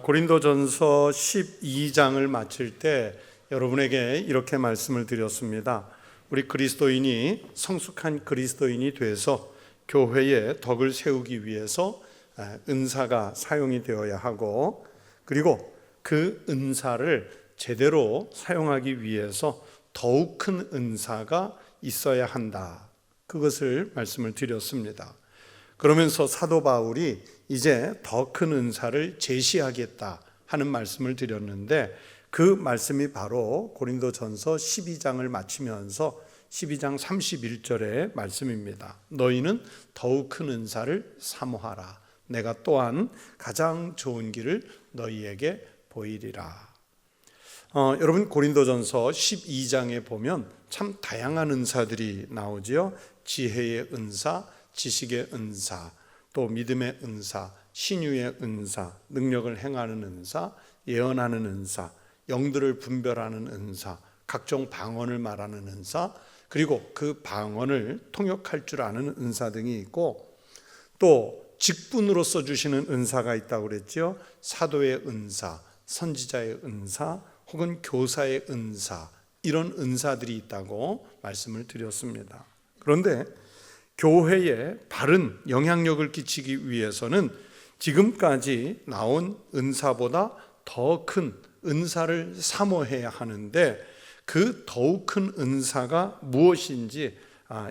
고린도전서 12장을 마칠 때 여러분에게 이렇게 말씀을 드렸습니다. 우리 그리스도인이 성숙한 그리스도인이 돼서 교회의 덕을 세우기 위해서 은사가 사용이 되어야 하고, 그리고 그 은사를 제대로 사용하기 위해서 더욱 큰 은사가 있어야 한다. 그것을 말씀을 드렸습니다. 그러면서 사도 바울이 이제 더 큰 은사를 제시하겠다 하는 말씀을 드렸는데, 그 말씀이 바로 고린도전서 12장을 마치면서 12장 31절의 말씀입니다. 너희는 더욱 큰 은사를 사모하라. 내가 또한 가장 좋은 길을 너희에게 보이리라. 여러분, 고린도전서 12장에 보면 참 다양한 은사들이 나오지요. 지혜의 은사, 지식의 은사, 또 믿음의 은사, 신유의 은사, 능력을 행하는 은사, 예언하는 은사, 영들을 분별하는 은사, 각종 방언을 말하는 은사, 그리고 그 방언을 통역할 줄 아는 은사 등이 있고, 또 직분으로서 주시는 은사가 있다고 그랬죠. 사도의 은사, 선지자의 은사, 혹은 교사의 은사, 이런 은사들이 있다고 말씀을 드렸습니다. 그런데 교회에 바른 영향력을 끼치기 위해서는 지금까지 나온 은사보다 더 큰 은사를 사모해야 하는데, 그 더욱 큰 은사가 무엇인지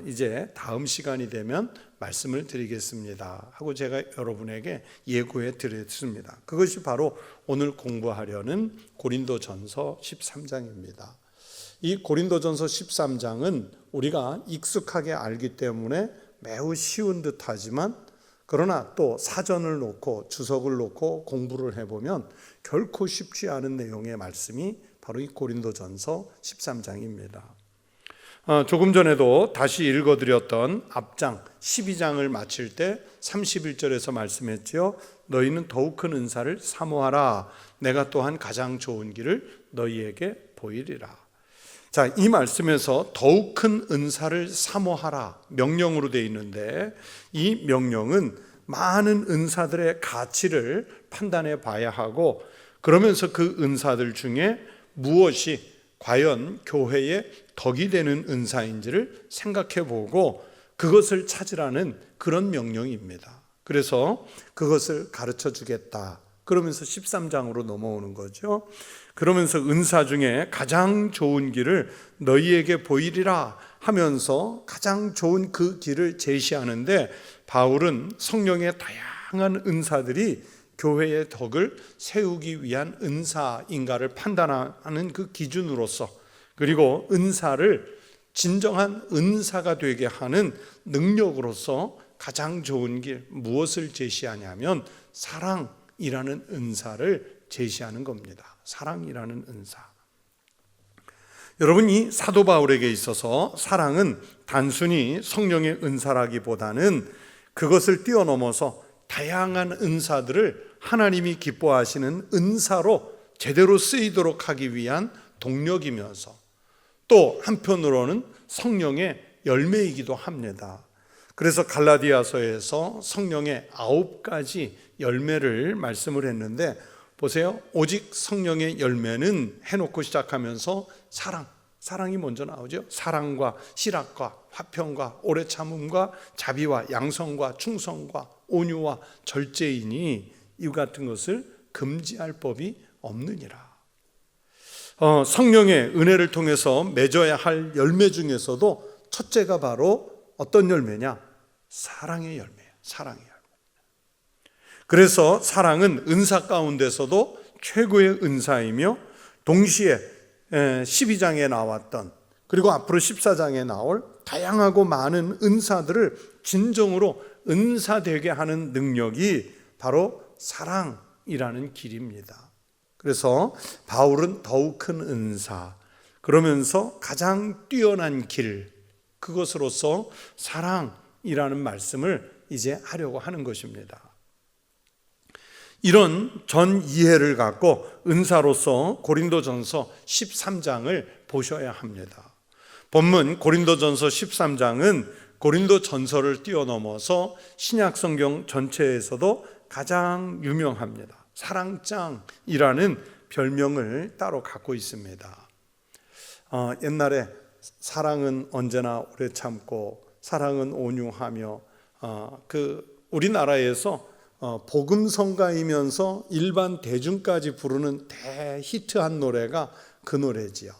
이제 다음 시간이 되면 말씀을 드리겠습니다 하고 제가 여러분에게 예고해 드렸습니다. 그것이 바로 오늘 공부하려는 고린도전서 13장입니다. 이 고린도전서 13장은 우리가 익숙하게 알기 때문에 매우 쉬운 듯 하지만, 그러나 또 사전을 놓고 주석을 놓고 공부를 해보면 결코 쉽지 않은 내용의 말씀이 바로 이 고린도전서 13장입니다. 조금 전에도 다시 읽어드렸던 앞장 12장을 마칠 때 31절에서 말씀했지요. 너희는 더욱 큰 은사를 사모하라. 내가 또한 가장 좋은 길을 너희에게 보이리라. 자, 이 말씀에서 더욱 큰 은사를 사모하라 명령으로 되어 있는데, 이 명령은 많은 은사들의 가치를 판단해 봐야 하고, 그러면서 그 은사들 중에 무엇이 과연 교회에 덕이 되는 은사인지를 생각해 보고 그것을 찾으라는 그런 명령입니다. 그래서 그것을 가르쳐 주겠다. 그러면서 13장으로 넘어오는 거죠. 그러면서 은사 중에 가장 좋은 길을 너희에게 보이리라 하면서 가장 좋은 그 길을 제시하는데, 바울은 성령의 다양한 은사들이 교회의 덕을 세우기 위한 은사인가를 판단하는 그 기준으로서, 그리고 은사를 진정한 은사가 되게 하는 능력으로서 가장 좋은 길, 무엇을 제시하냐면 사랑이라는 은사를 제시하는 겁니다. 사랑이라는 은사. 여러분, 이 사도 바울에게 있어서 사랑은 단순히 성령의 은사라기보다는 그것을 뛰어넘어서 다양한 은사들을 하나님이 기뻐하시는 은사로 제대로 쓰이도록 하기 위한 동력이면서, 또 한편으로는 성령의 열매이기도 합니다. 그래서 갈라디아서에서 성령의 9가지 열매를 말씀을 했는데, 보세요. 오직 성령의 열매는 해놓고 시작하면서 사랑이 먼저 나오죠. 사랑과 실학과 화평과 오래 참음과 자비와 양성과 충성과 온유와 절제이니 이와 같은 것을 금지할 법이 없느니라. 성령의 은혜를 통해서 맺어야 할 열매 중에서도 첫째가 바로 어떤 열매냐? 사랑의 열매예요. 사랑의 열매. 그래서 사랑은 은사 가운데서도 최고의 은사이며, 동시에 12장에 나왔던, 그리고 앞으로 14장에 나올 다양하고 많은 은사들을 진정으로 은사되게 하는 능력이 바로 사랑이라는 길입니다. 그래서 바울은 더욱 큰 은사, 그러면서 가장 뛰어난 길, 그것으로서 사랑이라는 말씀을 이제 하려고 하는 것입니다. 이런 전 이해를 갖고 은사로서 고린도전서 13장을 보셔야 합니다. 본문 고린도전서 13장은 고린도전서를 뛰어넘어서 신약성경 전체에서도 가장 유명합니다. 사랑짱이라는 별명을 따로 갖고 있습니다. 옛날에 사랑은 언제나 오래 참고 사랑은 온유하며 우리나라에서 복음성가이면서 일반 대중까지 부르는 대히트한 노래가 그 노래지요.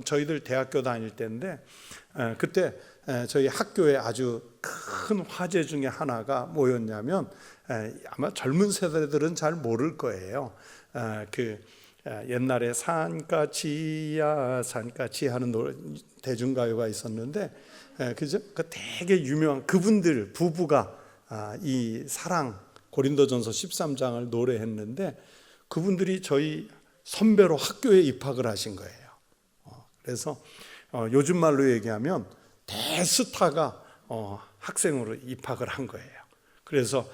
저희들 대학교 다닐 때인데 그때 저희 학교에 아주 큰 화제 중에 하나가 뭐였냐면 아마 젊은 세대들은 잘 모를 거예요. 옛날에 산까지야 산까지 하는 노래 대중가요가 있었는데 그죠? 그 되게 유명한 그분들 부부가 이 사랑 고린도전서 13장을 노래했는데 그분들이 저희 선배로 학교에 입학을 하신 거예요. 그래서 요즘 말로 얘기하면 대스타가 학생으로 입학을 한 거예요. 그래서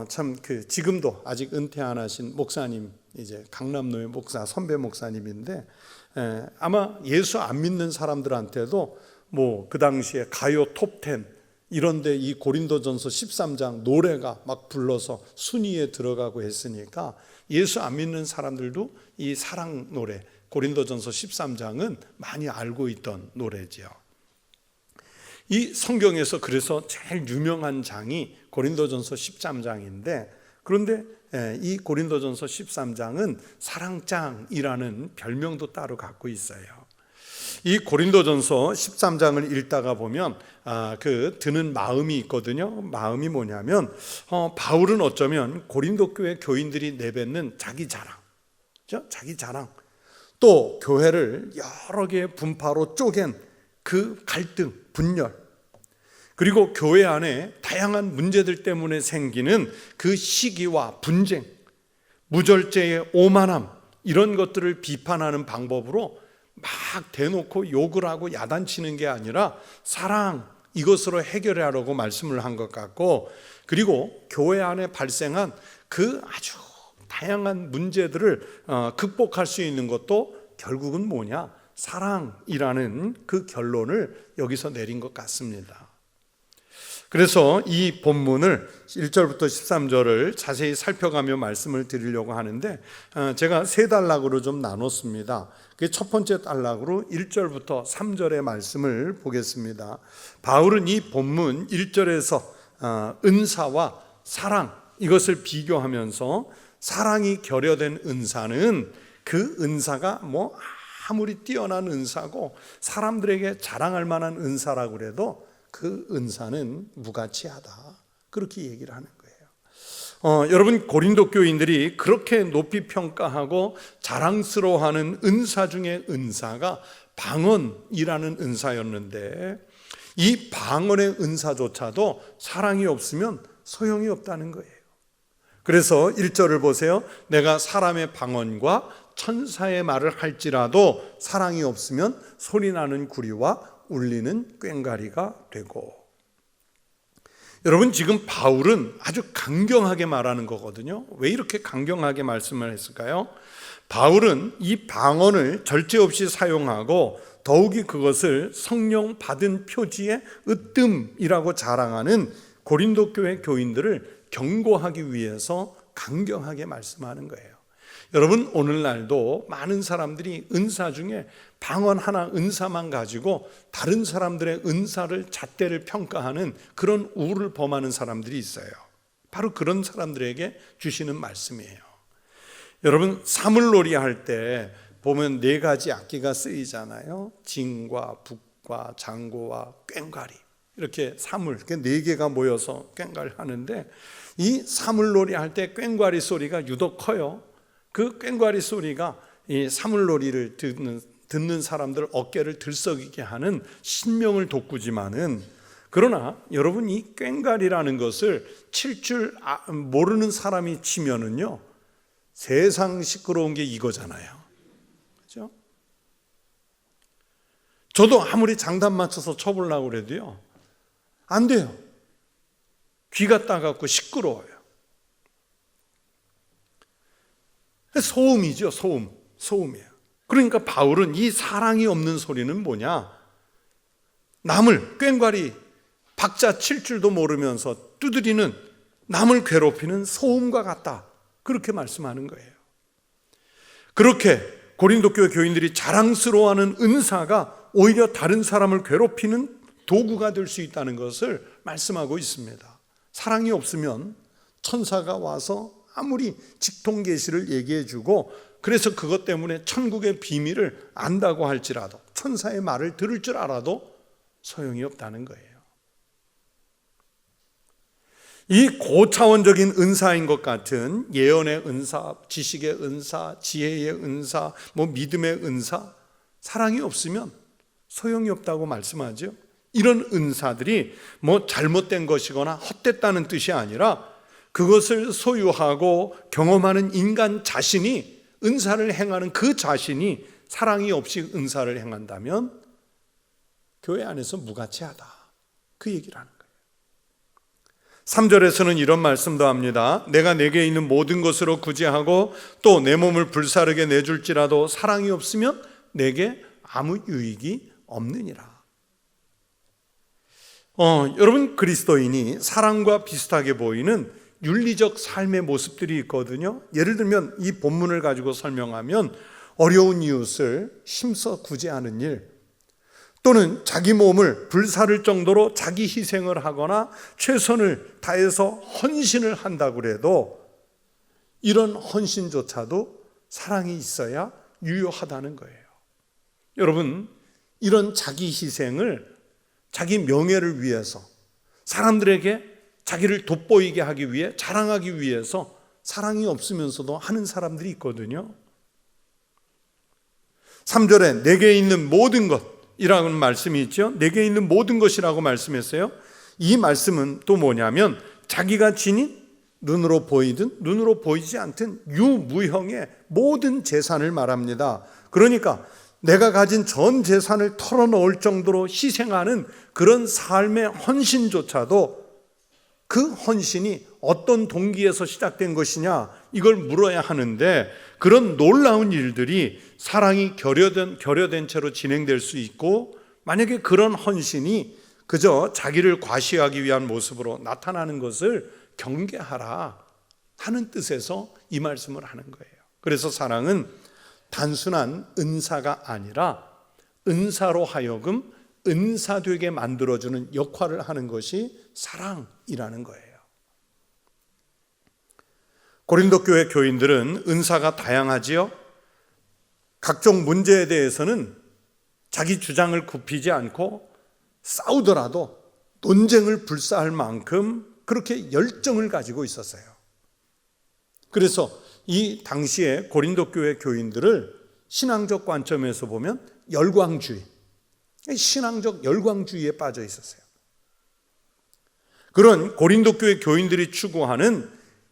참 지금도 아직 은퇴 안 하신 목사님, 이제 강남노회 목사 선배 목사님인데 아마 예수 안 믿는 사람들한테도 뭐 그 당시에 가요 톱10 이런데 이 고린도전서 13장 노래가 막 불러서 순위에 들어가고 했으니까 예수 안 믿는 사람들도 이 사랑 노래 고린도전서 13장은 많이 알고 있던 노래지요. 이 성경에서 그래서 제일 유명한 장이 고린도전서 13장인데 그런데 이 고린도전서 13장은 사랑장이라는 별명도 따로 갖고 있어요. 이 고린도전서 13장을 읽다가 보면 드는 마음이 있거든요. 마음이 뭐냐면 바울은 어쩌면 고린도 교회 교인들이 내뱉는 자기 자랑, 그렇죠? 자기 자랑, 또 교회를 여러 개의 분파로 쪼갠 그 갈등, 분열, 그리고 교회 안에 다양한 문제들 때문에 생기는 그 시기와 분쟁, 무절제의 오만함, 이런 것들을 비판하는 방법으로 막 대놓고 욕을 하고 야단치는 게 아니라 사랑, 이것으로 해결하려고 말씀을 한 것 같고, 그리고 교회 안에 발생한 그 아주 다양한 문제들을 극복할 수 있는 것도 결국은 뭐냐? 사랑이라는 그 결론을 여기서 내린 것 같습니다. 그래서 이 본문을 1절부터 13절을 자세히 살펴가며 말씀을 드리려고 하는데 제가 세 단락으로 좀 나눴습니다. 첫 번째 단락으로 1절부터 3절의 말씀을 보겠습니다. 바울은 이 본문 1절에서 은사와 사랑, 이것을 비교하면서 사랑이 결여된 은사는 그 은사가 뭐 아무리 뛰어난 은사고 사람들에게 자랑할 만한 은사라고 해도 그 은사는 무가치하다, 그렇게 얘기를 하는 거예요. 여러분, 고린도 교인들이 그렇게 높이 평가하고 자랑스러워하는 은사 중에 은사가 방언이라는 은사였는데 이 방언의 은사조차도 사랑이 없으면 소용이 없다는 거예요. 그래서 1절을 보세요. 내가 사람의 방언과 천사의 말을 할지라도 사랑이 없으면 소리나는 구리와 울리는 꽹과리가 되고. 여러분, 지금 바울은 아주 강경하게 말하는 거거든요. 왜 이렇게 강경하게 말씀을 했을까요? 바울은 이 방언을 절제 없이 사용하고 더욱이 그것을 성령 받은 표지의 으뜸이라고 자랑하는 고린도 교회 교인들을 경고하기 위해서 강경하게 말씀하는 거예요. 여러분, 오늘날도 많은 사람들이 은사 중에 방언 하나 은사만 가지고 다른 사람들의 은사를 잣대를 평가하는 그런 우를 범하는 사람들이 있어요. 바로 그런 사람들에게 주시는 말씀이에요. 여러분, 사물놀이 할 때 보면 4가지 악기가 쓰이잖아요. 진과 북과 장고와 꽹과리, 이렇게 사물, 4개가 모여서 꽹과리 하는데 이 사물놀이 할 때 꽹과리 소리가 유독 커요. 그 꽹과리 소리가 이 사물놀이를 듣는 사람들 어깨를 들썩이게 하는 신명을 돋구지만은, 그러나 여러분, 이 꽹과리라는 것을 칠 줄 모르는 사람이 치면은요, 세상 시끄러운 게 이거잖아요. 그렇죠? 저도 아무리 장단 맞춰서 쳐보려고 그래도요, 안 돼요. 귀가 따갑고 시끄러워요. 소음이죠, 소음이에요. 그러니까 바울은 이 사랑이 없는 소리는 뭐냐? 남을 꽹과리 박자 칠 줄도 모르면서 두드리는, 남을 괴롭히는 소음과 같다, 그렇게 말씀하는 거예요. 그렇게 고린도 교회 교인들이 자랑스러워하는 은사가 오히려 다른 사람을 괴롭히는 도구가 될 수 있다는 것을 말씀하고 있습니다. 사랑이 없으면 천사가 와서 아무리 직통계시를 얘기해 주고 그래서 그것 때문에 천국의 비밀을 안다고 할지라도, 천사의 말을 들을 줄 알아도 소용이 없다는 거예요. 이 고차원적인 은사인 것 같은 예언의 은사, 지식의 은사, 지혜의 은사, 믿음의 은사, 사랑이 없으면 소용이 없다고 말씀하죠. 이런 은사들이 잘못된 것이거나 헛됐다는 뜻이 아니라 그것을 소유하고 경험하는 인간 자신이, 은사를 행하는 그 자신이 사랑이 없이 은사를 행한다면 교회 안에서 무가치하다, 그 얘기를 하는 거예요. 3절에서는 이런 말씀도 합니다. 내가 내게 있는 모든 것으로 구제하고 또 내 몸을 불사르게 내줄지라도 사랑이 없으면 내게 아무 유익이 없느니라. 여러분, 그리스도인이 사랑과 비슷하게 보이는 윤리적 삶의 모습들이 있거든요. 예를 들면 이 본문을 가지고 설명하면 어려운 이웃을 힘써 구제하는 일, 또는 자기 몸을 불사를 정도로 자기 희생을 하거나 최선을 다해서 헌신을 한다고 해도 이런 헌신조차도 사랑이 있어야 유효하다는 거예요. 여러분, 이런 자기 희생을 자기 명예를 위해서, 사람들에게 자기를 돋보이게 하기 위해, 자랑하기 위해서 사랑이 없으면서도 하는 사람들이 있거든요. 3절에 내게 있는 모든 것이라는 말씀이 있죠. 내게 있는 모든 것이라고 말씀했어요. 이 말씀은 또 뭐냐면 자기가 지닌 눈으로 보이든 눈으로 보이지 않든 유무형의 모든 재산을 말합니다. 그러니까 내가 가진 전 재산을 털어놓을 정도로 희생하는 그런 삶의 헌신조차도 그 헌신이 어떤 동기에서 시작된 것이냐, 이걸 물어야 하는데 그런 놀라운 일들이 사랑이 결여된 채로 진행될 수 있고, 만약에 그런 헌신이 그저 자기를 과시하기 위한 모습으로 나타나는 것을 경계하라 하는 뜻에서 이 말씀을 하는 거예요. 그래서 사랑은 단순한 은사가 아니라 은사로 하여금 은사되게 만들어주는 역할을 하는 것이 사랑이라는 거예요. 고린도 교회 교인들은 은사가 다양하지요. 각종 문제에 대해서는 자기 주장을 굽히지 않고 싸우더라도 논쟁을 불사할 만큼 그렇게 열정을 가지고 있었어요. 그래서 이 당시에 고린도 교회 교인들을 신앙적 관점에서 보면 열광주의, 신앙적 열광주의에 빠져 있었어요. 그런 고린도 교회 교인들이 추구하는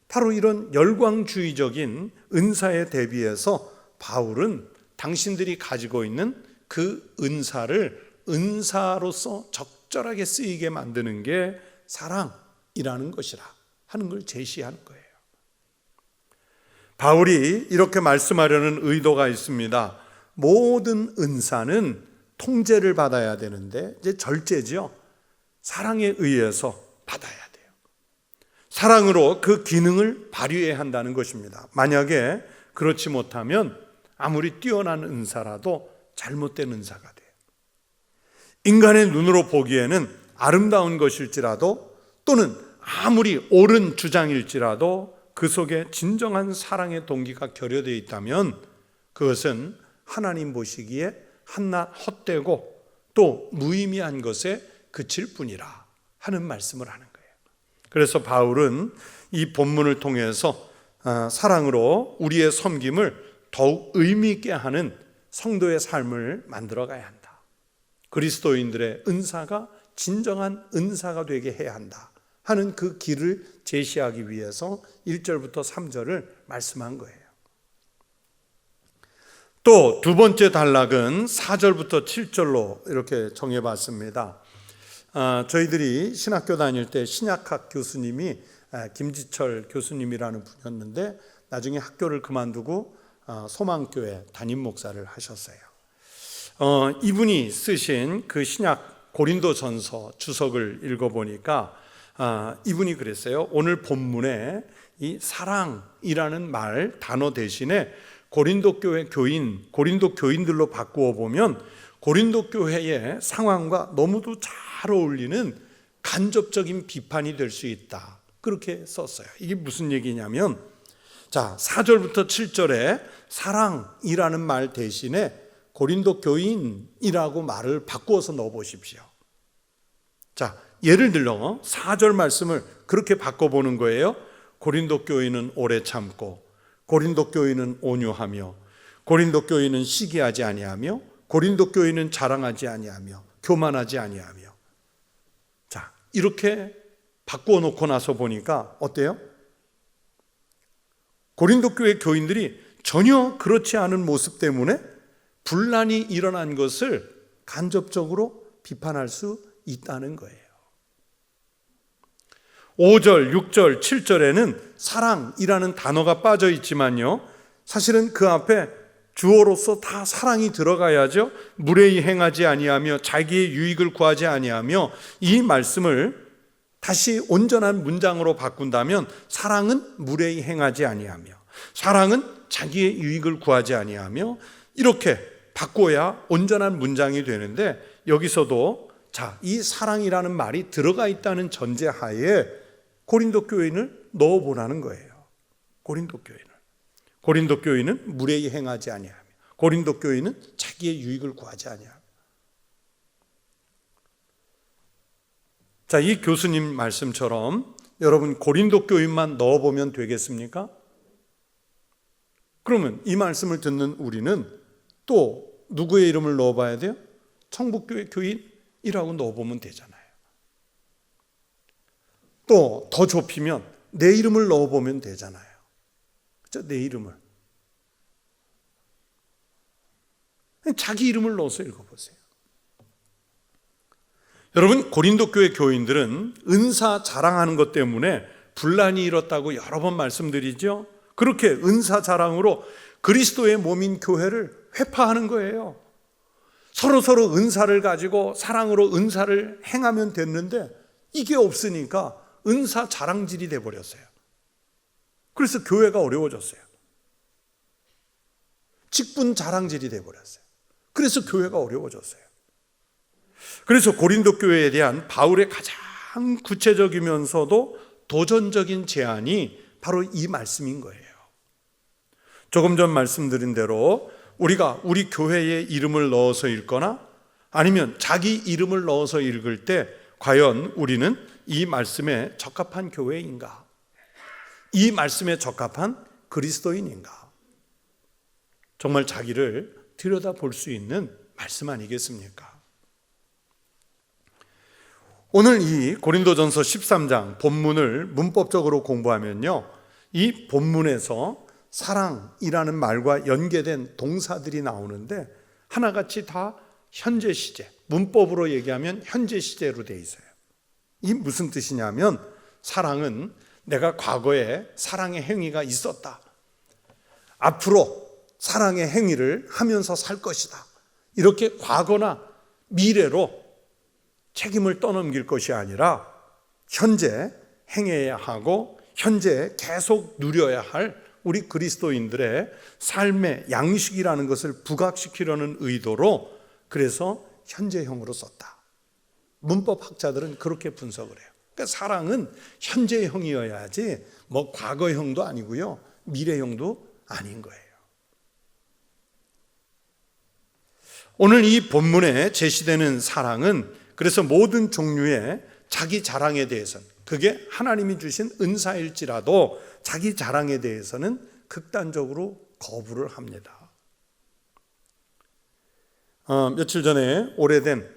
바로 이런 열광주의적인 은사에 대비해서 바울은 당신들이 가지고 있는 그 은사를 은사로서 적절하게 쓰이게 만드는 게 사랑이라는 것이라 하는 걸 제시하는 거예요. 바울이 이렇게 말씀하려는 의도가 있습니다. 모든 은사는 통제를 받아야 되는데, 이제 절제죠. 사랑에 의해서 받아야 돼요. 사랑으로 그 기능을 발휘해야 한다는 것입니다. 만약에 그렇지 못하면 아무리 뛰어난 은사라도 잘못된 은사가 돼요. 인간의 눈으로 보기에는 아름다운 것일지라도, 또는 아무리 옳은 주장일지라도 그 속에 진정한 사랑의 동기가 결여되어 있다면 그것은 하나님 보시기에 한낱 헛되고 또 무의미한 것에 그칠 뿐이라 하는 말씀을 하는 거예요. 그래서 바울은 이 본문을 통해서 사랑으로 우리의 섬김을 더욱 의미 있게 하는 성도의 삶을 만들어가야 한다. 그리스도인들의 은사가 진정한 은사가 되게 해야 한다 하는 그 길을 제시하기 위해서 1절부터 3절을 말씀한 거예요. 또 두 번째 단락은 4절부터 7절로 이렇게 정해봤습니다. 저희들이 신학교 다닐 때 신약학 교수님이 김지철 교수님이라는 분이었는데 나중에 학교를 그만두고 소망교회 담임 목사를 하셨어요. 이분이 쓰신 그 신약 고린도전서 주석을 읽어보니까 이분이 그랬어요. 오늘 본문에 이 사랑이라는 말 단어 대신에 고린도 교회 교인, 고린도 교인들로 바꾸어 보면 고린도 교회의 상황과 너무도 잘 어울리는 간접적인 비판이 될 수 있다. 그렇게 썼어요. 이게 무슨 얘기냐면, 자, 4절부터 7절에 사랑이라는 말 대신에 고린도 교인이라고 말을 바꾸어서 넣어 보십시오. 자, 예를 들어 4절 말씀을 그렇게 바꿔보는 거예요. 고린도 교인은 오래 참고, 고린도 교인은 온유하며, 고린도 교인은 시기하지 아니하며, 고린도 교인은 자랑하지 아니하며, 교만하지 아니하며. 자, 이렇게 바꾸어 놓고 나서 보니까 어때요? 고린도 교회 교인들이 전혀 그렇지 않은 모습 때문에 분란이 일어난 것을 간접적으로 비판할 수 있다는 거예요. 5절, 6절, 7절에는 사랑이라는 단어가 빠져 있지만요, 사실은 그 앞에 주어로서 다 사랑이 들어가야죠. 무례히 행하지 아니하며 자기의 유익을 구하지 아니하며, 이 말씀을 다시 온전한 문장으로 바꾼다면 사랑은 무례히 행하지 아니하며, 사랑은 자기의 유익을 구하지 아니하며, 이렇게 바꿔야 온전한 문장이 되는데, 여기서도 자, 이 사랑이라는 말이 들어가 있다는 전제하에 고린도 교인을 넣어보라는 거예요. 고린도 교인은 무례히 행하지 아니하며, 고린도 교인은 자기의 유익을 구하지 아니하며. 자, 이 교수님 말씀처럼 여러분 고린도 교인만 넣어보면 되겠습니까? 그러면 이 말씀을 듣는 우리는 또 누구의 이름을 넣어봐야 돼요? 청북교회 교인이라고 넣어보면 되잖아요. 또 더 좁히면 내 이름을 넣어보면 되잖아요. 그렇죠? 내 이름을. 자기 이름을 넣어서 읽어보세요. 여러분, 고린도 교회 교인들은 은사 자랑하는 것 때문에 분란이 일었다고 여러 번 말씀드리죠. 그렇게 은사 자랑으로 그리스도의 몸인 교회를 회파하는 거예요. 서로 은사를 가지고 사랑으로 은사를 행하면 됐는데 이게 없으니까 은사 자랑질이 돼버렸어요. 그래서 교회가 어려워졌어요. 직분 자랑질이 돼버렸어요. 그래서 교회가 어려워졌어요. 그래서 고린도 교회에 대한 바울의 가장 구체적이면서도 도전적인 제안이 바로 이 말씀인 거예요. 조금 전 말씀드린 대로 우리가 우리 교회의 이름을 넣어서 읽거나 아니면 자기 이름을 넣어서 읽을 때 과연 우리는 이 말씀에 적합한 교회인가? 이 말씀에 적합한 그리스도인인가? 정말 자기를 들여다볼 수 있는 말씀 아니겠습니까? 오늘 이 고린도전서 13장 본문을 문법적으로 공부하면요, 이 본문에서 사랑이라는 말과 연계된 동사들이 나오는데 하나같이 다 현재 시제, 문법으로 얘기하면 현재 시제로 되어 있어요. 이 무슨 뜻이냐면, 사랑은 내가 과거에 사랑의 행위가 있었다, 앞으로 사랑의 행위를 하면서 살 것이다, 이렇게 과거나 미래로 책임을 떠넘길 것이 아니라 현재 행해야 하고 현재 계속 누려야 할 우리 그리스도인들의 삶의 양식이라는 것을 부각시키려는 의도로, 그래서 현재형으로 썼다. 문법학자들은 그렇게 분석을 해요. 그러니까 사랑은 현재형이어야지 뭐 과거형도 아니고요, 미래형도 아닌 거예요. 오늘 이 본문에 제시되는 사랑은 그래서 모든 종류의 자기 자랑에 대해서는, 그게 하나님이 주신 은사일지라도 자기 자랑에 대해서는 극단적으로 거부를 합니다. 며칠 전에 오래된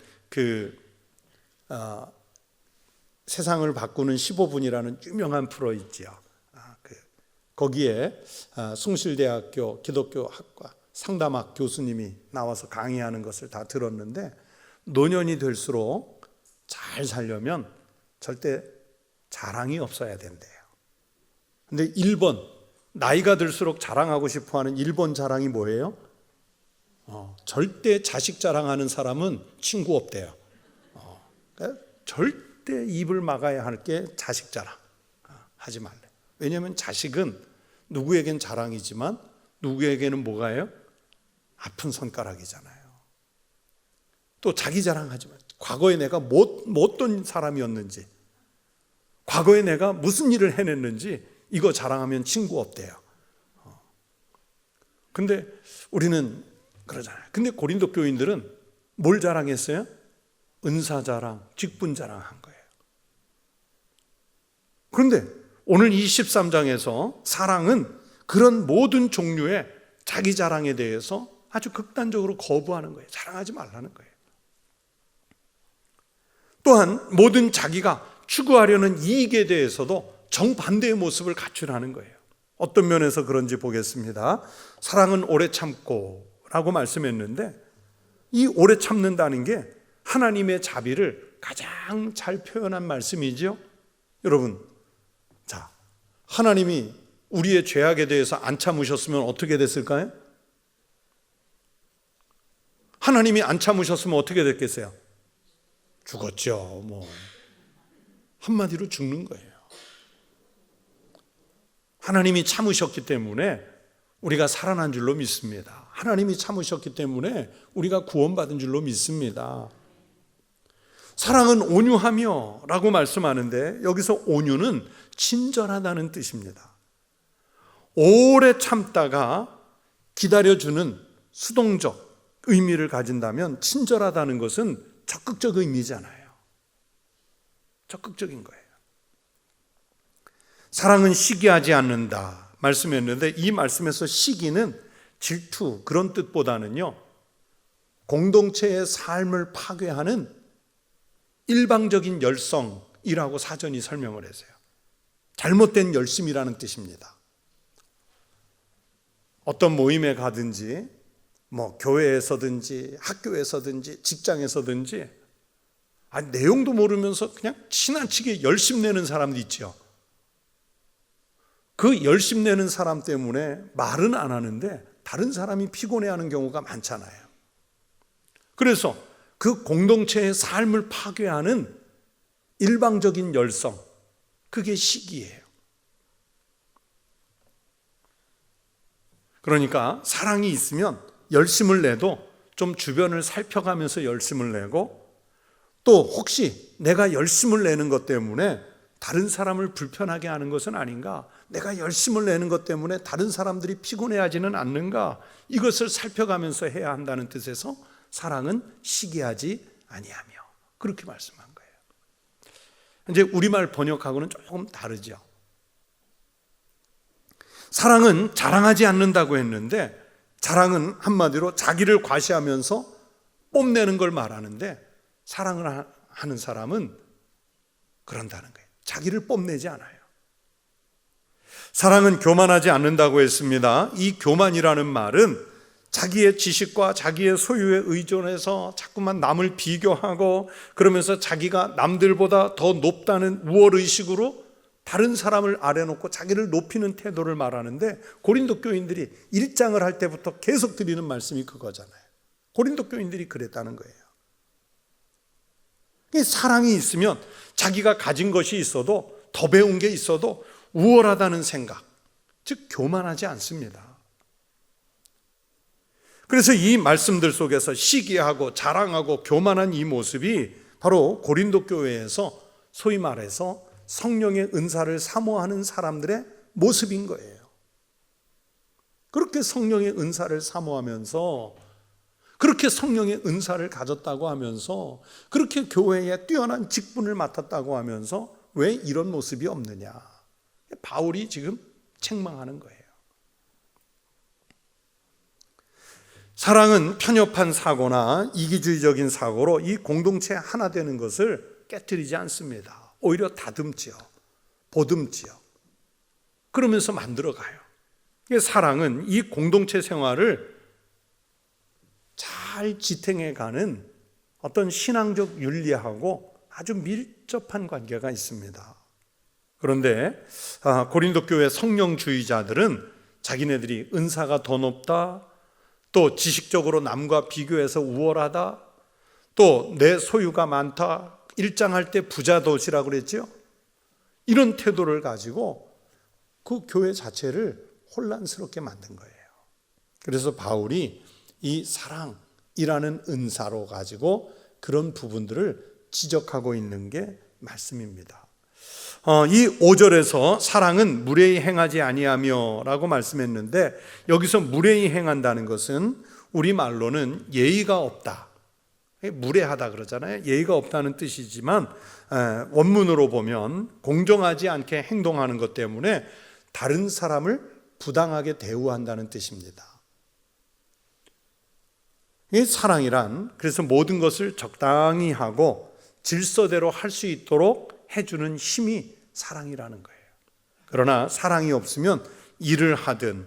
세상을 바꾸는 15분이라는 유명한 프로 있지요. 거기에 숭실대학교 기독교학과 상담학 교수님이 나와서 강의하는 것을 다 들었는데, 노년이 될수록 잘 살려면 절대 자랑이 없어야 된대요. 근데 1번, 나이가 들수록 자랑하고 싶어하는 1번 자랑이 뭐예요? 절대 자식 자랑하는 사람은 친구 없대요. 그러니까 절대 입을 막아야 할 게 자식 자랑. 하지 말래. 왜냐하면 자식은 누구에겐 자랑이지만 누구에게는 뭐가요? 아픈 손가락이잖아요. 또 자기 자랑하지만 과거에 내가 뭐 어떤 사람이었는지, 과거에 내가 무슨 일을 해냈는지 이거 자랑하면 친구 없대요. 근데 우리는 그러잖아요. 근데 고린도 교인들은 뭘 자랑했어요? 은사 자랑, 직분 자랑한 거예요. 그런데 오늘 23장에서 사랑은 그런 모든 종류의 자기 자랑에 대해서 아주 극단적으로 거부하는 거예요. 자랑하지 말라는 거예요. 또한 모든 자기가 추구하려는 이익에 대해서도 정반대의 모습을 갖추라는 거예요. 어떤 면에서 그런지 보겠습니다. 사랑은 오래 참고 라고 말씀했는데, 이 오래 참는다는 게 하나님의 자비를 가장 잘 표현한 말씀이죠. 여러분, 자, 하나님이 우리의 죄악에 대해서 안 참으셨으면 어떻게 됐을까요? 하나님이 안 참으셨으면 어떻게 됐겠어요? 죽었죠. 한마디로 죽는 거예요. 하나님이 참으셨기 때문에 우리가 살아난 줄로 믿습니다. 하나님이 참으셨기 때문에 우리가 구원받은 줄로 믿습니다. 사랑은 온유하며 라고 말씀하는데, 여기서 온유는 친절하다는 뜻입니다. 오래 참다가 기다려주는 수동적 의미를 가진다면, 친절하다는 것은 적극적 의미잖아요. 적극적인 거예요. 사랑은 시기하지 않는다 말씀했는데, 이 말씀에서 시기는 질투 그런 뜻보다는요, 공동체의 삶을 파괴하는 일방적인 열성이라고 사전이 설명을 했어요. 잘못된 열심이라는 뜻입니다. 어떤 모임에 가든지 교회에서든지 학교에서든지 직장에서든지 내용도 모르면서 그냥 지나치게 열심내는 사람도 있죠. 그 열심내는 사람 때문에 말은 안 하는데 다른 사람이 피곤해하는 경우가 많잖아요. 그래서 그 공동체의 삶을 파괴하는 일방적인 열성, 그게 시기예요. 그러니까 사랑이 있으면 열심을 내도 좀 주변을 살펴가면서 열심을 내고, 또 혹시 내가 열심을 내는 것 때문에 다른 사람을 불편하게 하는 것은 아닌가, 내가 열심을 내는 것 때문에 다른 사람들이 피곤해하지는 않는가, 이것을 살펴가면서 해야 한다는 뜻에서 사랑은 시기하지 아니하며, 그렇게 말씀한 거예요. 이제 우리말 번역하고는 조금 다르죠. 사랑은 자랑하지 않는다고 했는데, 자랑은 한마디로 자기를 과시하면서 뽐내는 걸 말하는데, 사랑을 하는 사람은 그런다는 거예요. 자기를 뽐내지 않아요. 사랑은 교만하지 않는다고 했습니다. 이 교만이라는 말은 자기의 지식과 자기의 소유에 의존해서 자꾸만 남을 비교하고, 그러면서 자기가 남들보다 더 높다는 우월의식으로 다른 사람을 아래놓고 자기를 높이는 태도를 말하는데, 고린도 교인들이 1장을 할 때부터 계속 드리는 말씀이 그거잖아요. 고린도 교인들이 그랬다는 거예요. 사랑이 있으면 자기가 가진 것이 있어도, 더 배운 게 있어도 우월하다는 생각, 즉 교만하지 않습니다. 그래서 이 말씀들 속에서 시기하고 자랑하고 교만한 이 모습이 바로 고린도 교회에서 소위 말해서 성령의 은사를 사모하는 사람들의 모습인 거예요. 그렇게 성령의 은사를 사모하면서, 그렇게 성령의 은사를 가졌다고 하면서, 그렇게 교회에 뛰어난 직분을 맡았다고 하면서 왜 이런 모습이 없느냐, 바울이 지금 책망하는 거예요. 사랑은 편협한 사고나 이기주의적인 사고로 이 공동체 하나 되는 것을 깨뜨리지 않습니다. 오히려 다듬지요, 보듬지요. 그러면서 만들어가요. 사랑은 이 공동체 생활을 잘 지탱해가는 어떤 신앙적 윤리하고 아주 밀접한 관계가 있습니다. 그런데 고린도 교회 성령주의자들은 자기네들이 은사가 더 높다, 또 지식적으로 남과 비교해서 우월하다, 또 내 소유가 많다, 일장할 때 부자 도시라고 그랬죠. 이런 태도를 가지고 그 교회 자체를 혼란스럽게 만든 거예요. 그래서 바울이 이 사랑이라는 은사로 가지고 그런 부분들을 지적하고 있는 게 말씀입니다. 이 5절에서 사랑은 무례히 행하지 아니하며 라고 말씀했는데, 여기서 무례히 행한다는 것은 우리말로는 예의가 없다, 무례하다 그러잖아요. 예의가 없다는 뜻이지만 원문으로 보면 공정하지 않게 행동하는 것 때문에 다른 사람을 부당하게 대우한다는 뜻입니다. 이 사랑이란 그래서 모든 것을 적당히 하고 질서대로 할 수 있도록 해주는 힘이 사랑이라는 거예요. 그러나 사랑이 없으면 일을 하든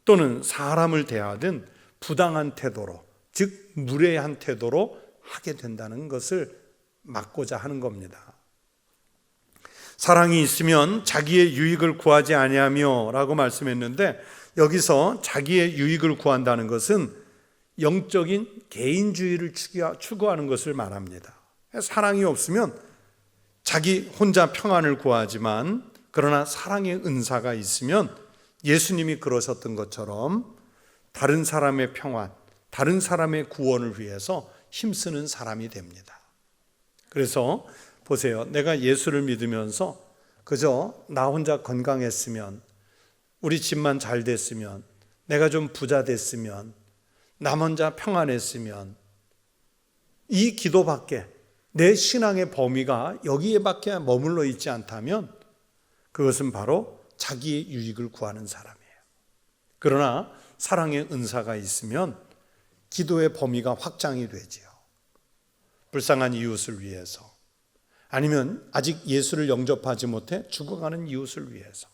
또는 사람을 대하든 부당한 태도로, 즉 무례한 태도로 하게 된다는 것을 막고자 하는 겁니다. 사랑이 있으면 자기의 유익을 구하지 아니하며 라고 말씀했는데, 여기서 자기의 유익을 구한다는 것은 영적인 개인주의를 추구하는 것을 말합니다. 사랑이 없으면 자기 혼자 평안을 구하지만, 그러나 사랑의 은사가 있으면 예수님이 그러셨던 것처럼 다른 사람의 평안, 다른 사람의 구원을 위해서 힘쓰는 사람이 됩니다. 그래서 보세요. 내가 예수를 믿으면서 그저 나 혼자 건강했으면, 우리 집만 잘 됐으면, 내가 좀 부자 됐으면, 나 혼자 평안했으면, 이 기도밖에, 내 신앙의 범위가 여기에밖에 머물러 있지 않다면 그것은 바로 자기의 유익을 구하는 사람이에요. 그러나 사랑의 은사가 있으면 기도의 범위가 확장이 되지요. 불쌍한 이웃을 위해서, 아니면 아직 예수를 영접하지 못해 죽어가는 이웃을 위해서,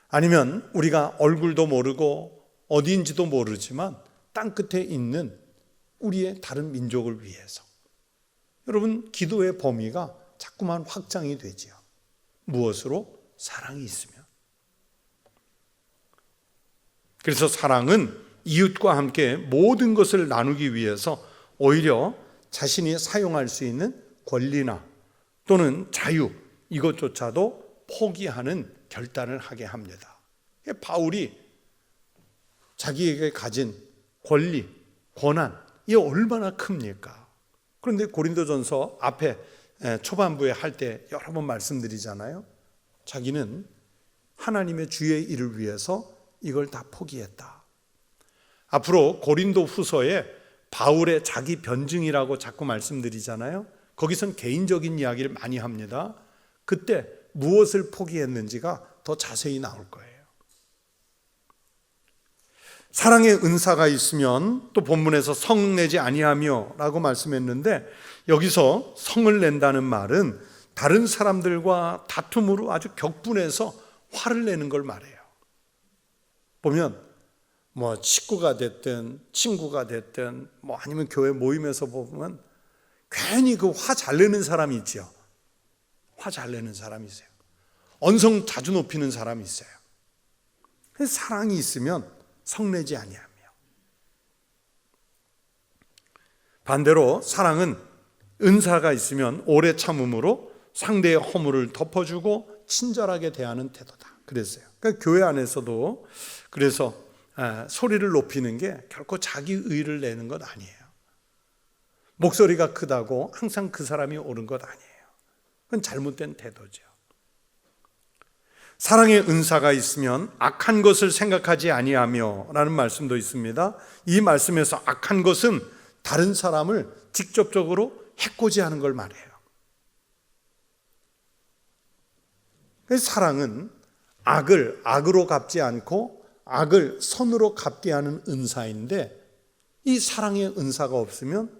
아니면 우리가 얼굴도 모르고 어디인지도 모르지만 땅끝에 있는 우리의 다른 민족을 위해서. 여러분, 기도의 범위가 자꾸만 확장이 되지요. 무엇으로? 사랑이 있으면. 그래서 사랑은 이웃과 함께 모든 것을 나누기 위해서 오히려 자신이 사용할 수 있는 권리나 또는 자유, 이것조차도 포기하는 결단을 하게 합니다. 바울이 자기에게 가진 권리, 권한, 이게 얼마나 큽니까? 그런데 고린도전서 앞에 초반부에 할 때 여러 번 말씀드리잖아요. 자기는 하나님의 주의 일을 위해서 이걸 다 포기했다. 앞으로 고린도 후서에 바울의 자기 변증이라고 자꾸 말씀드리잖아요. 거기선 개인적인 이야기를 많이 합니다. 그때 무엇을 포기했는지가 더 자세히 나올 거예요. 사랑의 은사가 있으면, 또 본문에서 성내지 아니하며 라고 말씀했는데, 여기서 성을 낸다는 말은 다른 사람들과 다툼으로 아주 격분해서 화를 내는 걸 말해요. 보면 식구가 됐든 친구가 됐든 아니면 교회 모임에서 보면 괜히 그 화 잘 내는 사람이 있죠. 화 잘 내는 사람이 있어요. 언성 자주 높이는 사람이 있어요. 사랑이 있으면 성내지 아니하며, 반대로 사랑은 은사가 있으면 오래 참음으로 상대의 허물을 덮어주고 친절하게 대하는 태도다. 그랬어요. 그러니까 교회 안에서도 그래서 소리를 높이는 게 결코 자기 의를 내는 것 아니에요. 목소리가 크다고 항상 그 사람이 옳은 것 아니에요. 그건 잘못된 태도죠. 사랑의 은사가 있으면 악한 것을 생각하지 아니하며 라는 말씀도 있습니다. 이 말씀에서 악한 것은 다른 사람을 직접적으로 해코지하는 걸 말해요. 사랑은 악을 악으로 갚지 않고 악을 선으로 갚게 하는 은사인데, 이 사랑의 은사가 없으면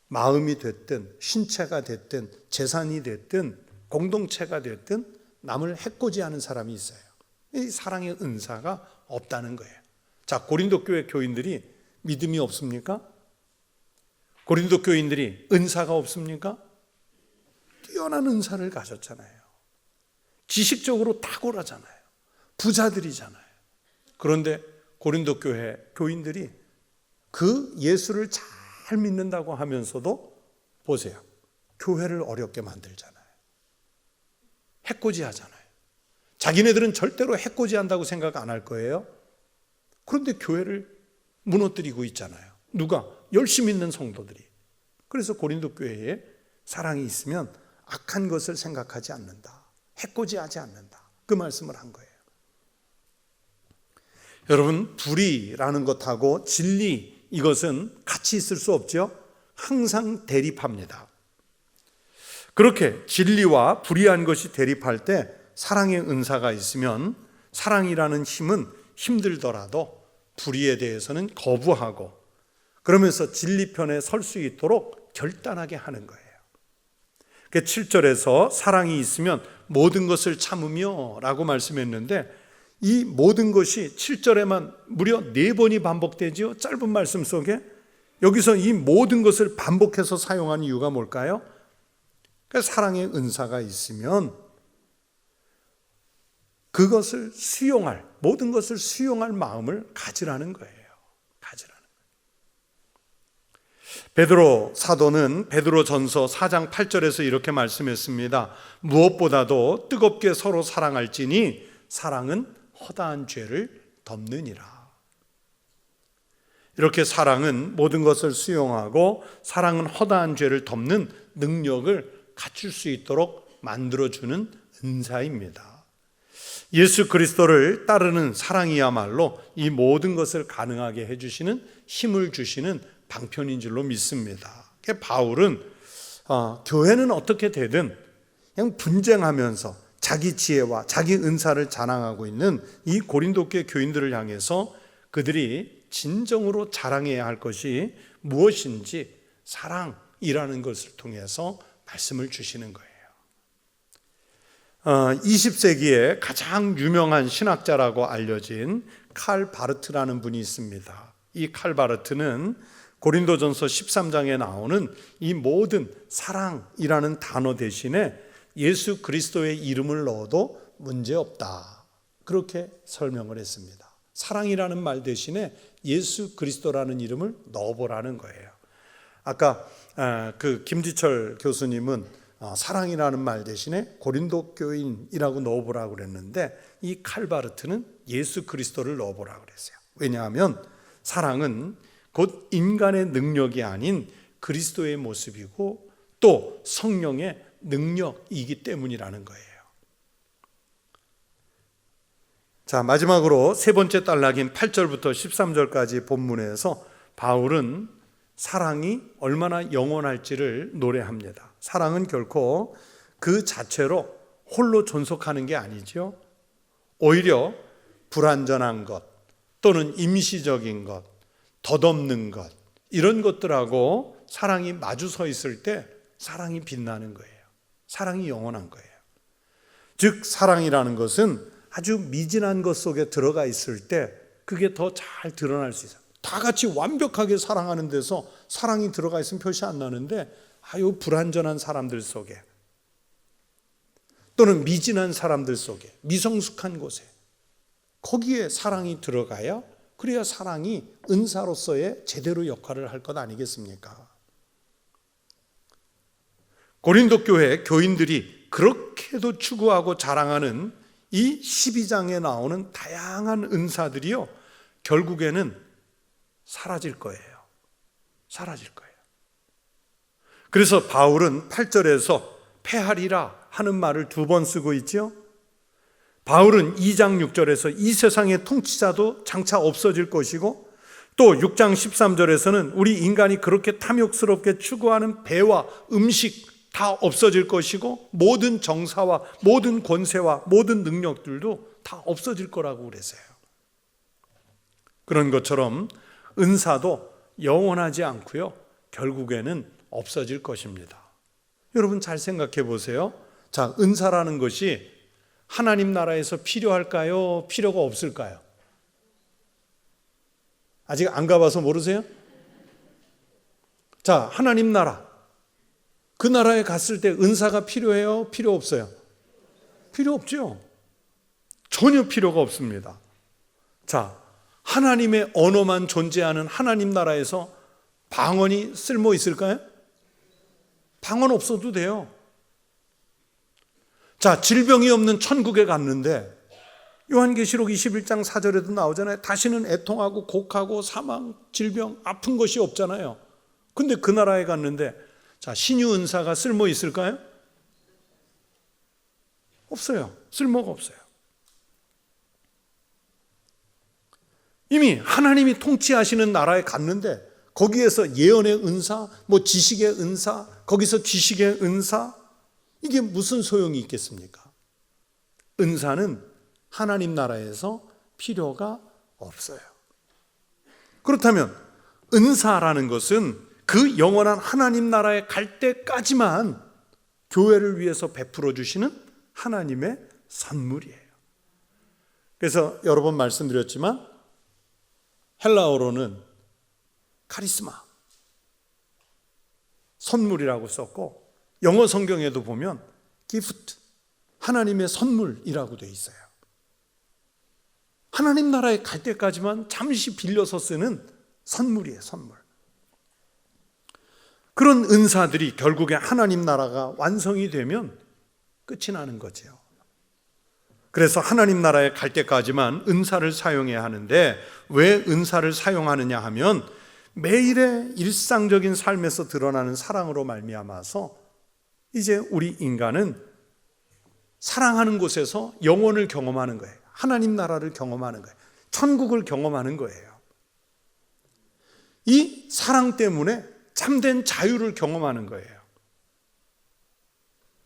마음이 됐든 신체가 됐든 재산이 됐든 공동체가 됐든 남을 해코지하는 사람이 있어요. 이 사랑의 은사가 없다는 거예요. 자, 고린도 교회 교인들이 믿음이 없습니까? 고린도 교인들이 은사가 없습니까? 뛰어난 은사를 가졌잖아요. 지식적으로 탁월하잖아요. 부자들이잖아요. 그런데 고린도 교회 교인들이 그 예수를 잘 믿는다고 하면서도 보세요. 교회를 어렵게 만들잖아요. 해코지 하잖아요. 자기네들은 절대로 해코지한다고 생각 안 할 거예요. 그런데 교회를 무너뜨리고 있잖아요. 누가? 열심히 있는 성도들이. 그래서 고린도 교회에 사랑이 있으면 악한 것을 생각하지 않는다, 해코지하지 않는다, 그 말씀을 한 거예요. 여러분, 불의라는 것하고 진리, 이것은 같이 있을 수 없죠. 항상 대립합니다. 그렇게 진리와 불의한 것이 대립할 때 사랑의 은사가 있으면 사랑이라는 힘은 힘들더라도 불의에 대해서는 거부하고, 그러면서 진리 편에 설 수 있도록 결단하게 하는 거예요. 7절에서 사랑이 있으면 모든 것을 참으며 라고 말씀했는데, 이 모든 것이 7절에만 무려 4번이 반복되지요. 짧은 말씀 속에. 여기서 이 모든 것을 반복해서 사용한 이유가 뭘까요? 사랑의 은사가 있으면 그것을 수용할, 모든 것을 수용할 마음을 가지라는 거예요. 가지라는 거예요. 베드로 사도는 베드로전서 4장 8절에서 이렇게 말씀했습니다. 무엇보다도 뜨겁게 서로 사랑할지니 사랑은 허다한 죄를 덮느니라. 이렇게 사랑은 모든 것을 수용하고 사랑은 허다한 죄를 덮는 능력을 갖출 수 있도록 만들어주는 은사입니다. 예수 그리스도를 따르는 사랑이야말로 이 모든 것을 가능하게 해주시는, 힘을 주시는 방편인 줄로 믿습니다. 바울은 교회는 어떻게 되든 그냥 분쟁하면서 자기 지혜와 자기 은사를 자랑하고 있는 이 고린도 교회 교인들을 향해서 그들이 진정으로 자랑해야 할 것이 무엇인지 사랑이라는 것을 통해서 말씀을 주시는 거예요. 20세기에 가장 유명한 신학자라고 알려진 칼 바르트라는 분이 있습니다. 이 칼 바르트는 고린도전서 13장에 나오는 이 모든 사랑이라는 단어 대신에 예수 그리스도의 이름을 넣어도 문제없다, 그렇게 설명을 했습니다. 사랑이라는 말 대신에 예수 그리스도라는 이름을 넣어보라는 거예요. 아까 그 김지철 교수님은 사랑이라는 말 대신에 고린도 교인이라고 넣어보라고 그랬는데, 이 칼바르트는 예수 그리스도를 넣어보라고 그랬어요. 왜냐하면 사랑은 곧 인간의 능력이 아닌 그리스도의 모습이고 또 성령의 능력이기 때문이라는 거예요. 자, 마지막으로 세 번째 단락인 8절부터 13절까지 본문에서 바울은 사랑이 얼마나 영원할지를 노래합니다. 사랑은 결코 그 자체로 홀로 존속하는 게 아니죠. 오히려 불완전한 것 또는 임시적인 것, 덧없는 것, 이런 것들하고 사랑이 마주 서 있을 때 사랑이 빛나는 거예요. 사랑이 영원한 거예요. 즉 사랑이라는 것은 아주 미진한 것 속에 들어가 있을 때 그게 더 잘 드러날 수 있어요. 다 같이 완벽하게 사랑하는 데서 사랑이 들어가 있으면 표시 안 나는데, 아유 불완전한 사람들 속에 또는 미진한 사람들 속에, 미성숙한 곳에, 거기에 사랑이 들어가야, 그래야 사랑이 은사로서의 제대로 역할을 할 것 아니겠습니까? 고린도 교회 교인들이 그렇게도 추구하고 자랑하는 이 12장에 나오는 다양한 은사들이요, 결국에는 사라질 거예요. 사라질 거예요. 그래서 바울은 8절에서 패하리라 하는 말을 2번 쓰고 있죠. 바울은 2장 6절에서 이 세상의 통치자도 장차 없어질 것이고, 또 6장 13절에서는 우리 인간이 그렇게 탐욕스럽게 추구하는 배와 음식 다 없어질 것이고, 모든 정사와 모든 권세와 모든 능력들도 다 없어질 거라고 그랬어요. 그런 것처럼 은사도 영원하지 않고요, 결국에는 없어질 것입니다. 여러분 잘 생각해 보세요. 자, 은사라는 것이 하나님 나라에서 필요할까요? 필요가 없을까요? 아직 안 가봐서 모르세요? 자, 하나님 나라, 그 나라에 갔을 때 은사가 필요해요? 필요 없어요? 필요 없죠. 전혀 필요가 없습니다. 자, 하나님의 언어만 존재하는 하나님 나라에서 방언이 쓸모 있을까요? 방언 없어도 돼요. 자, 질병이 없는 천국에 갔는데 요한계시록 21장 4절에도 나오잖아요. 다시는 애통하고 곡하고 사망, 질병, 아픈 것이 없잖아요. 근데 그 나라에 갔는데 자, 신유 은사가 쓸모 있을까요? 없어요. 쓸모가 없어요. 이미 하나님이 통치하시는 나라에 갔는데 거기에서 예언의 은사, 뭐 지식의 은사, 거기서 지식의 은사, 이게 무슨 소용이 있겠습니까? 은사는 하나님 나라에서 필요가 없어요. 그렇다면 은사라는 것은 그 영원한 하나님 나라에 갈 때까지만 교회를 위해서 베풀어 주시는 하나님의 선물이에요. 그래서 여러 번 말씀드렸지만 헬라어로는 카리스마, 선물이라고 썼고 영어 성경에도 보면 gift, 하나님의 선물이라고 되어 있어요. 하나님 나라에 갈 때까지만 잠시 빌려서 쓰는 선물이에요, 선물. 그런 은사들이 결국에 하나님 나라가 완성이 되면 끝이 나는 거죠. 그래서 하나님 나라에 갈 때까지만 은사를 사용해야 하는데 왜 은사를 사용하느냐 하면 매일의 일상적인 삶에서 드러나는 사랑으로 말미암아서 이제 우리 인간은 사랑하는 곳에서 영혼을 경험하는 거예요. 하나님 나라를 경험하는 거예요. 천국을 경험하는 거예요. 이 사랑 때문에 참된 자유를 경험하는 거예요.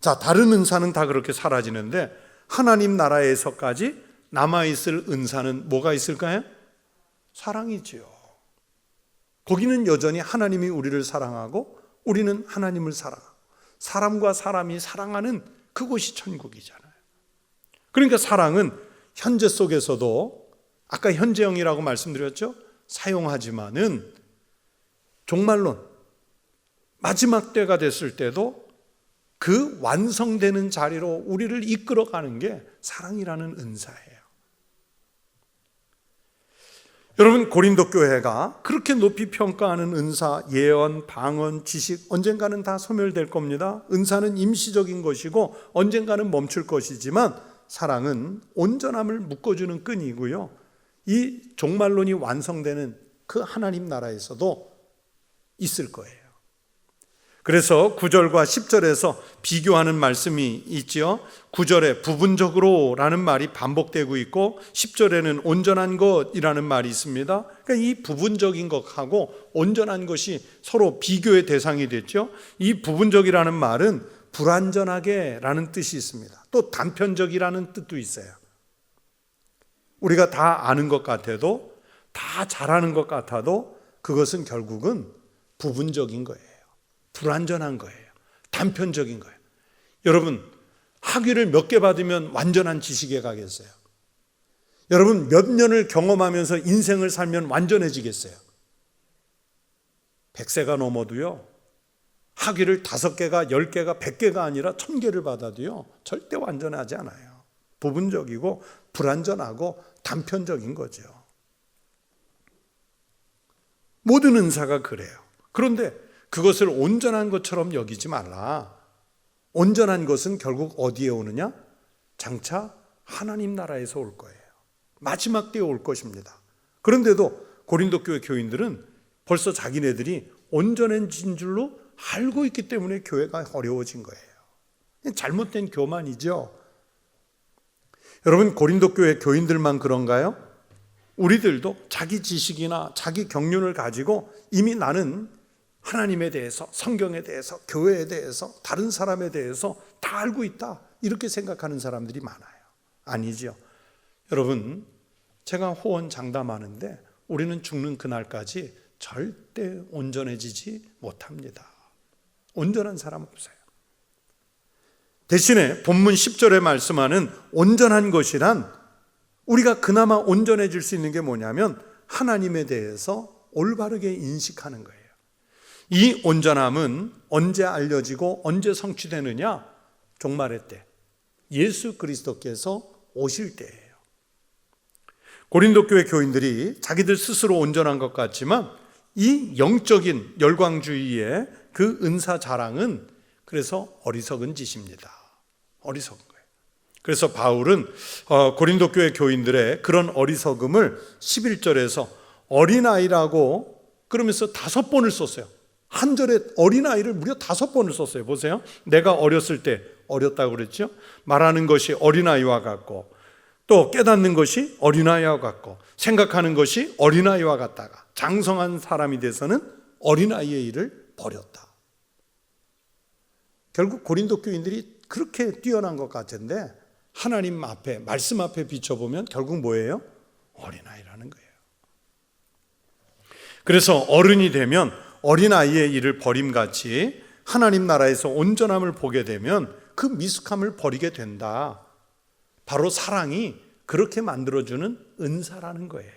자, 다른 은사는 다 그렇게 사라지는데 하나님 나라에서까지 남아있을 은사는 뭐가 있을까요? 사랑이지요. 거기는 여전히 하나님이 우리를 사랑하고 우리는 하나님을 사랑하고 사람과 사람이 사랑하는 그곳이 천국이잖아요. 그러니까 사랑은 현재 속에서도 아까 현재형이라고 말씀드렸죠? 사용하지만은 종말론 마지막 때가 됐을 때도 그 완성되는 자리로 우리를 이끌어가는 게 사랑이라는 은사예요. 여러분, 고린도 교회가 그렇게 높이 평가하는 은사, 예언, 방언, 지식 언젠가는 다 소멸될 겁니다. 은사는 임시적인 것이고 언젠가는 멈출 것이지만 사랑은 온전함을 묶어주는 끈이고요. 이 종말론이 완성되는 그 하나님 나라에서도 있을 거예요. 그래서 9절과 10절에서 비교하는 말씀이 있죠. 9절에 부분적으로 라는 말이 반복되고 있고 10절에는 온전한 것이라는 말이 있습니다. 그러니까 이 부분적인 것하고 온전한 것이 서로 비교의 대상이 됐죠. 이 부분적이라는 말은 불완전하게 라는 뜻이 있습니다. 또 단편적이라는 뜻도 있어요. 우리가 다 아는 것 같아도 다 잘하는 것 같아도 그것은 결국은 부분적인 거예요. 불완전한 거예요. 단편적인 거예요. 여러분, 학위를 몇 개 받으면 완전한 지식에 가겠어요? 여러분, 몇 년을 경험하면서 인생을 살면 완전해지겠어요? 100세가 넘어도요, 학위를 5개가 10개가 100개가 아니라 1000개를 받아도요 절대 완전하지 않아요. 부분적이고 불완전하고 단편적인 거죠. 모든 은사가 그래요. 그런데 그것을 온전한 것처럼 여기지 말라. 온전한 것은 결국 어디에 오느냐? 장차 하나님 나라에서 올 거예요. 마지막 때에 올 것입니다. 그런데도 고린도 교회 교인들은 벌써 자기네들이 온전해진 줄로 알고 있기 때문에 교회가 어려워진 거예요. 잘못된 교만이죠. 여러분, 고린도 교회 교인들만 그런가요? 우리들도 자기 지식이나 자기 경륜을 가지고 이미 나는 하나님에 대해서, 성경에 대해서, 교회에 대해서, 다른 사람에 대해서 다 알고 있다, 이렇게 생각하는 사람들이 많아요. 아니죠. 여러분, 제가 호언장담하는데 우리는 죽는 그날까지 절대 온전해지지 못합니다. 온전한 사람 없어요. 대신에 본문 10절에 말씀하는 온전한 것이란 우리가 그나마 온전해질 수 있는 게 뭐냐면 하나님에 대해서 올바르게 인식하는 거예요. 이 온전함은 언제 알려지고 언제 성취되느냐? 종말의 때, 예수 그리스도께서 오실 때예요. 고린도 교회 교인들이 자기들 스스로 온전한 것 같지만 이 영적인 열광주의의 그 은사 자랑은 그래서 어리석은 짓입니다. 어리석은 거예요. 그래서 바울은 고린도 교회 교인들의 그런 어리석음을 11절에서 어린아이라고 그러면서 5번을 썼어요. 한 절에 어린아이를 무려 5번을 썼어요. 보세요. 내가 어렸을 때 어렸다고 그랬죠. 말하는 것이 어린아이와 같고, 또 깨닫는 것이 어린아이와 같고, 생각하는 것이 어린아이와 같다가 장성한 사람이 돼서는 어린아이의 일을 버렸다. 결국 고린도 교인들이 그렇게 뛰어난 것 같은데 하나님 앞에, 말씀 앞에 비춰보면 결국 뭐예요? 어린아이라는 거예요. 그래서 어른이 되면 어린아이의 일을 버림같이 하나님 나라에서 온전함을 보게 되면 그 미숙함을 버리게 된다. 바로 사랑이 그렇게 만들어주는 은사라는 거예요.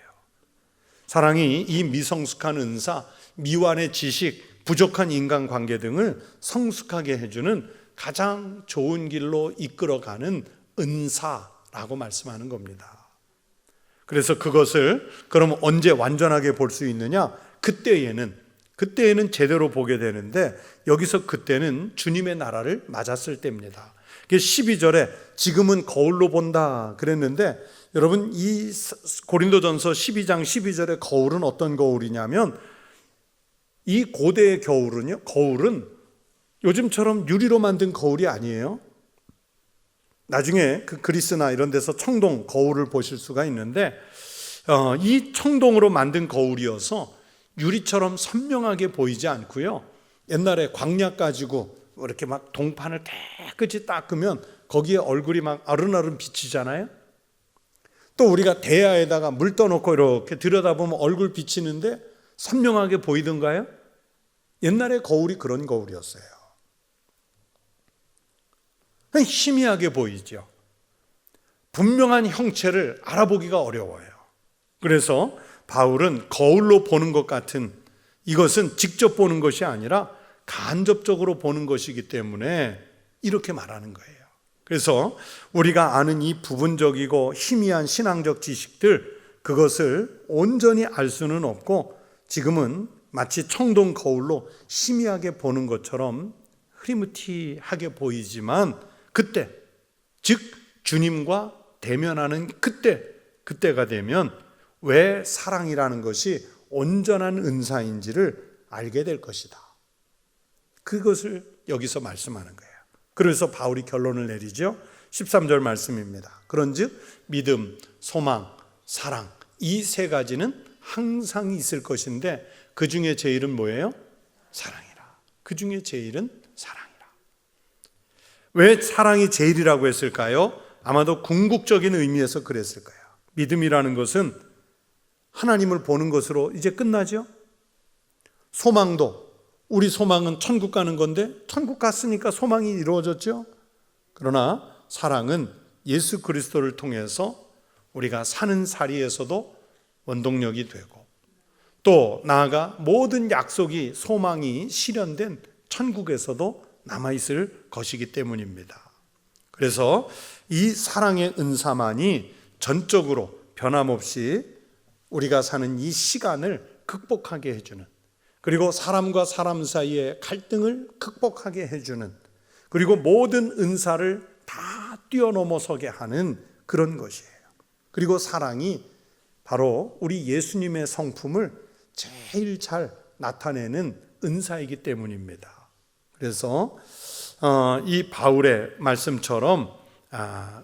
사랑이 이 미성숙한 은사, 미완의 지식, 부족한 인간관계 등을 성숙하게 해주는 가장 좋은 길로 이끌어가는 은사라고 말씀하는 겁니다. 그래서 그것을 그럼 언제 완전하게 볼 수 있느냐? 그때에는 제대로 보게 되는데, 여기서 그때는 주님의 나라를 맞았을 때입니다. 12절에 지금은 거울로 본다 그랬는데, 여러분 이 고린도전서 12장 12절의 거울은 어떤 거울이냐면, 이 고대의 거울은 요즘처럼 유리로 만든 거울이 아니에요. 나중에 그 그리스나 이런 데서 청동 거울을 보실 수가 있는데, 이 청동으로 만든 거울이어서 유리처럼 선명하게 보이지 않고요. 옛날에 광약 가지고 이렇게 막 동판을 깨끗이 닦으면 거기에 얼굴이 막 아른아른 비치잖아요. 또 우리가 대야에다가 물 떠놓고 이렇게 들여다보면 얼굴 비치는데 선명하게 보이던가요? 옛날에 거울이 그런 거울이었어요. 희미하게 보이죠. 분명한 형체를 알아보기가 어려워요. 그래서 바울은 거울로 보는 것 같은, 이것은 직접 보는 것이 아니라 간접적으로 보는 것이기 때문에 이렇게 말하는 거예요. 그래서 우리가 아는 이 부분적이고 희미한 신앙적 지식들, 그것을 온전히 알 수는 없고, 지금은 마치 청동 거울로 희미하게 보는 것처럼 흐리무티하게 보이지만, 그때, 즉 주님과 대면하는 그때가 되면 왜 사랑이라는 것이 온전한 은사인지를 알게 될 것이다. 그것을 여기서 말씀하는 거예요. 그래서 바울이 결론을 내리죠. 13절 말씀입니다. 그런즉 믿음, 소망, 사랑, 이 3가지는 항상 있을 것인데 그 중에 제일은 뭐예요? 사랑이라. 그 중에 제일은 사랑이라. 왜 사랑이 제일이라고 했을까요? 아마도 궁극적인 의미에서 그랬을 거예요. 믿음이라는 것은 하나님을 보는 것으로 이제 끝나죠. 소망도, 우리 소망은 천국 가는 건데 천국 갔으니까 소망이 이루어졌죠. 그러나 사랑은 예수 그리스도를 통해서 우리가 사는 살이에서도 원동력이 되고, 또 나아가 모든 약속이, 소망이 실현된 천국에서도 남아있을 것이기 때문입니다. 그래서 이 사랑의 은사만이 전적으로 변함없이 우리가 사는 이 시간을 극복하게 해주는, 그리고 사람과 사람 사이의 갈등을 극복하게 해주는, 그리고 모든 은사를 다 뛰어넘어서게 하는 그런 것이에요. 그리고 사랑이 바로 우리 예수님의 성품을 제일 잘 나타내는 은사이기 때문입니다. 그래서 이 바울의 말씀처럼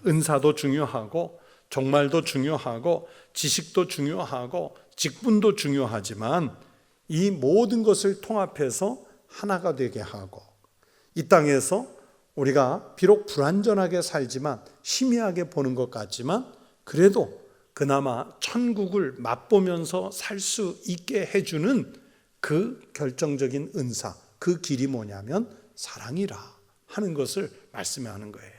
은사도 중요하고, 종말도 중요하고, 지식도 중요하고, 직분도 중요하지만 이 모든 것을 통합해서 하나가 되게 하고, 이 땅에서 우리가 비록 불완전하게 살지만, 희미하게 보는 것 같지만, 그래도 그나마 천국을 맛보면서 살 수 있게 해주는 그 결정적인 은사, 그 길이 뭐냐면 사랑이라 하는 것을 말씀하는 거예요.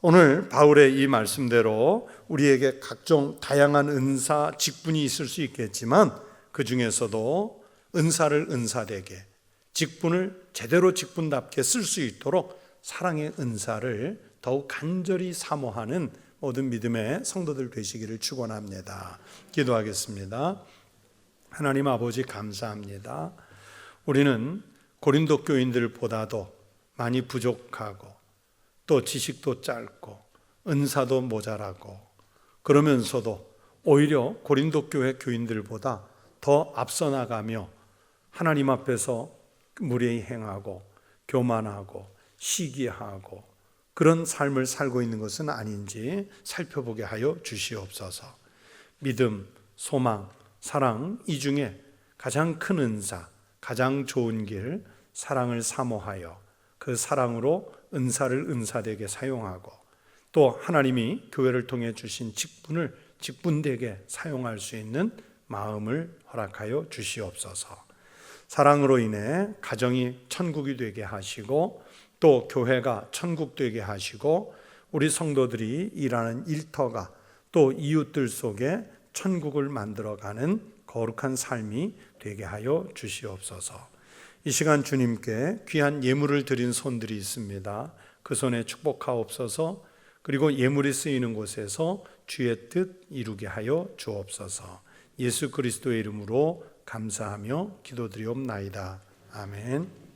오늘 바울의 이 말씀대로 우리에게 각종 다양한 은사, 직분이 있을 수 있겠지만 그 중에서도 은사를 은사되게, 직분을 제대로 직분답게 쓸 수 있도록 사랑의 은사를 더욱 간절히 사모하는 모든 믿음의 성도들 되시기를 축원합니다. 기도하겠습니다. 하나님 아버지 감사합니다. 우리는 고린도 교인들보다도 많이 부족하고, 또 지식도 짧고 은사도 모자라고 그러면서도 오히려 고린도 교회 교인들보다 더 앞서 나가며 하나님 앞에서 무례히 행하고 교만하고 시기하고 그런 삶을 살고 있는 것은 아닌지 살펴보게 하여 주시옵소서. 믿음, 소망, 사랑 이 중에 가장 큰 은사, 가장 좋은 길, 사랑을 사모하여 그 사랑으로 은사를 은사되게 사용하고 또 하나님이 교회를 통해 주신 직분을 직분되게 사용할 수 있는 마음을 허락하여 주시옵소서. 사랑으로 인해 가정이 천국이 되게 하시고 또 교회가 천국 되게 하시고 우리 성도들이 일하는 일터가 또 이웃들 속에 천국을 만들어가는 거룩한 삶이 되게 하여 주시옵소서. 이 시간 주님께 귀한 예물을 드린 손들이 있습니다. 그 손에 축복하옵소서. 그리고 예물이 쓰이는 곳에서 주의 뜻 이루게 하여 주옵소서. 예수 그리스도의 이름으로 감사하며 기도드리옵나이다. 아멘.